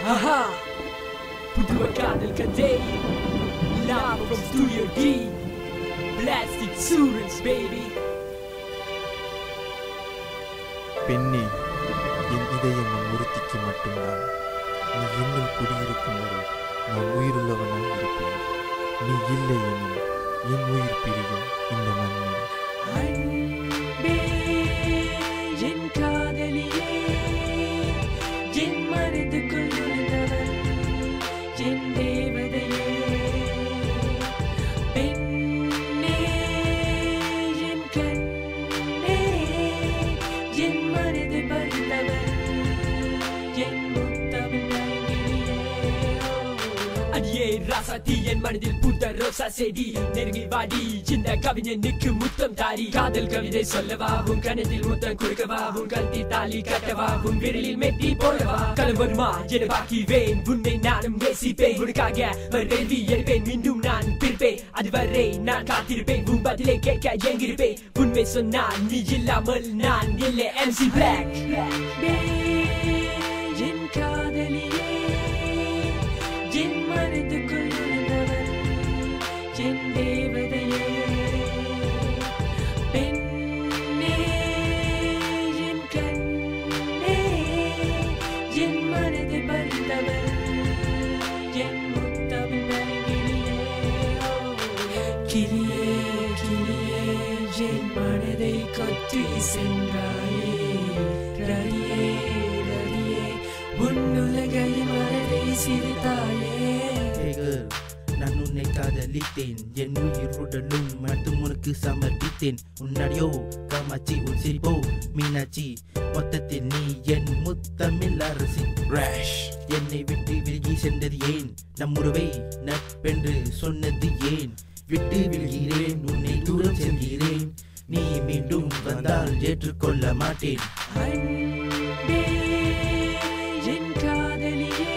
Haha, புதுவ காதல் கதை live from Studio D. Plastic Surance baby. பெண்ணே, என் இதயம் ஒருத்திக்கு மட்டும்தான். நீ என்னுள் குடியிருக்கும் வரை நான் உயிருள்ளவனாக இருப்பேன். நீ இல்லை எனில் என் உயிர் பிரியும் இந்த மண்ணில். அன்பே என் காதலியே, என் மனதுக்குள் நுழைந்தவள் என் தேவதையே. பெண்ணே என் கண்ணே, என் மனதை பறித்தவள் என் முத்தமிழ் அழகியே. அடியே ராசாத்தி, என் மனதில் பூத்த ரோசா செடி, நெருங்கி வாடி சின்ன கவிஞனுக்கு முத்தம் தாரி. காதல் கவிதை சொல்லவா, உன் கணத்தில் முத்தம் கொடுக்கவா, உன் கழுத்தி தாலி கட்டவா, உன் விரலில் மெட்டி போடவா. கலம் வருமா என பாக்கிவேன், உன்னை நானும் நேசிப்பேன். உனக்காக வேள்வி எடுப்பேன், மீண்டும் நான் பிரிப்பேன். அதுவரை நான் காத்திருப்பேன், உன் பதிலை கேட்க எங்கிருப்பேன். உண்மை சொன்னால் நீ இல்லாமல் நான் இல்லை. MC Black. என் காதலியே, என் மனதுக்குள் நுழைந்தவள் என் தேவதையே. பெண்ணே என் கண்ணே, என் மனதை பறித்தவள் என் முத்தமிழ் அழகியே. கிளியே கிளியே, என் மனதை கொத்தி சென்றாயே. ரதியே ரதியே, உன்னுலகையில் மனதை சிரித்தாயே. நான் உன்னை காதலித்தேன், என் உயிர் உடலும் மட்டும் உனக்கு சமர்ப்பித்தேன். உன்னடியோ காமாட்சி, உன் சிரிப்போ மீனாட்சி, மொத்தத்தில் நீ என் முத்தமிழ் அரசி. என்னை விட்டு விலகி சென்றது ஏன்? நம் உறவை நட்பென்று சொன்னது ஏன்? விட்டு விலகிறேன், உன்னை தூரம் செல்கிறேன். நீ மீண்டும் வந்தால் ஏற்றுக்கொள்ள மாட்டேன். அன்பே என் காதலியே,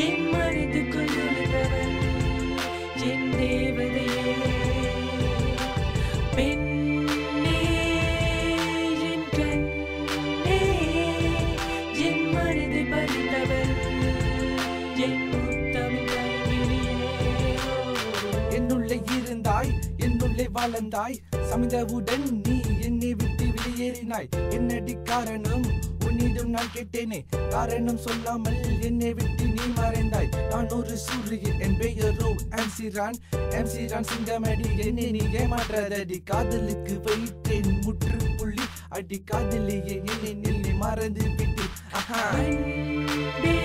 என் மனதுக்குள் நுழைந்தவள் என் தேவதையே. பெண்ணே என் கண்ணே, என் மனதை பறித்தவள் என் முத்தமிழ் அழகியே. என்னுள்ளே இருந்தாய், என்னுள்ளே வளர்ந்தாய். சமிதவுடன் நீ என்னை விட்டு வெளியேறினாய். என்னடி காரணம் உன்னிடம் நான் கேட்டேனே, காரணம் சொல்லாமல் என்னை விட்டு நீ மறைந்தாய். நான் ஒரு சூரியன், என் பெயரோ MC ரான் சிங்கமடி. என்னை நீ ஏமாற்றாதடி, காதலுக்கு வைத்தேன் முற்றுப்புள்ளி. அடி காதலியே, என்னை நிலை மறந்து விட்டு. அன்பே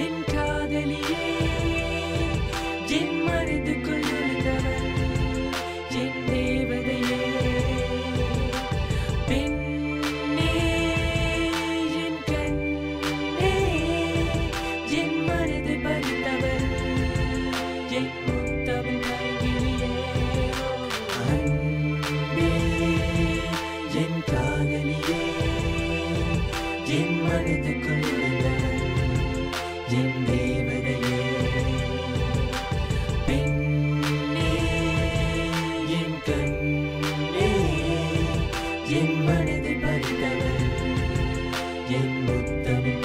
என் காதலியே, என் மனதுக்குள் நுழைந்தவள் என் தேவதையே. பெண்ணே என் கண்ணே, என் மனதை பறித்தவள் என் முத்தமிழ் அழகியே. அன்பே என் காதலியே, என் மனதுக்குள் நுழைந்தவள் என் தேவதையே. பெண்ணே என் கண்ணே, என் மனதை பறித்தவள் என் முத்தமிழ்